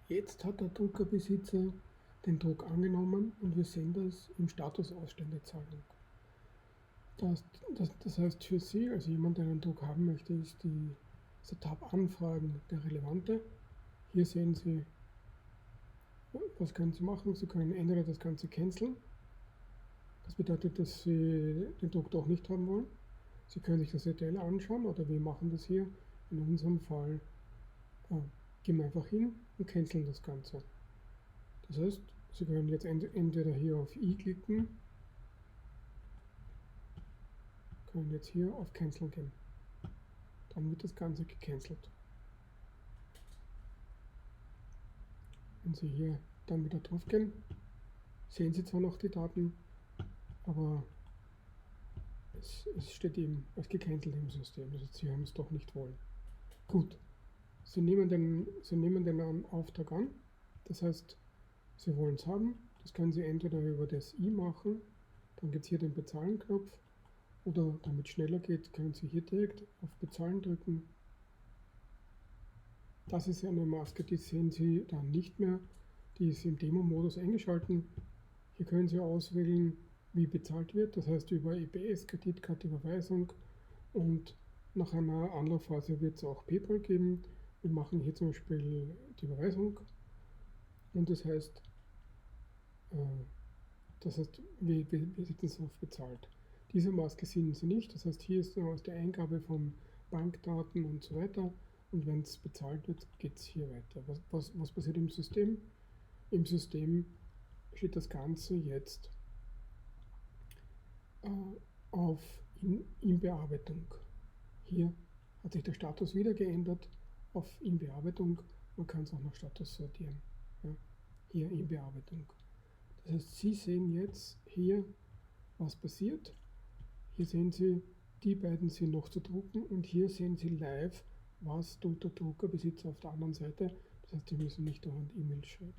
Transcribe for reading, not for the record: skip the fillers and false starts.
Jetzt hat der Druckerbesitzer den Druck angenommen und wir sehen das im Status Ausständezahlung. Das heißt für Sie, also jemand, der einen Druck haben möchte, ist der Tab Anfragen der relevante. Hier sehen Sie, was können Sie machen. Sie können entweder das Ganze canceln. Das bedeutet, dass Sie den Druck doch nicht haben wollen. Sie können sich das RTL anschauen oder wir machen das hier. In unserem Fall gehen wir einfach hin und canceln das Ganze. Das heißt, Sie können jetzt entweder hier auf I klicken, können jetzt hier auf Cancel gehen. Dann wird das Ganze gecancelt. Wenn Sie hier dann wieder drauf gehen, sehen Sie zwar noch die Daten, aber es steht eben als gecancelt im System. Also Sie haben es doch nicht wollen. Gut, Sie nehmen den Auftrag an, das heißt, Sie wollen es haben. Das können Sie entweder über das I machen, dann gibt es hier den Bezahlen-Knopf, oder damit es schneller geht, können Sie hier direkt auf Bezahlen drücken. Das ist eine Maske, die sehen Sie dann nicht mehr. Die ist im Demo-Modus eingeschaltet. Hier können Sie auswählen, wie bezahlt wird, das heißt über EBS, Kreditkarte, Überweisung, und nach einer Anlaufphase wird es auch PayPal geben. Wir machen hier zum Beispiel die Überweisung und das heißt wir setzen es auf bezahlt. Diese Maske sehen Sie nicht, das heißt hier ist aus der Eingabe von Bankdaten und so weiter, und wenn es bezahlt wird, geht es hier weiter. Was passiert im System? Im System steht das Ganze jetzt in Bearbeitung. Hier hat sich der Status wieder geändert auf in Bearbeitung. Man kann es auch nach Status sortieren. Ja, hier in Bearbeitung. Das heißt, Sie sehen jetzt hier, was passiert. Hier sehen Sie, die beiden sind noch zu drucken, und hier sehen Sie live, was tut der Druckerbesitzer auf der anderen Seite. Das heißt, Sie müssen nicht dauernd E-Mails schreiben.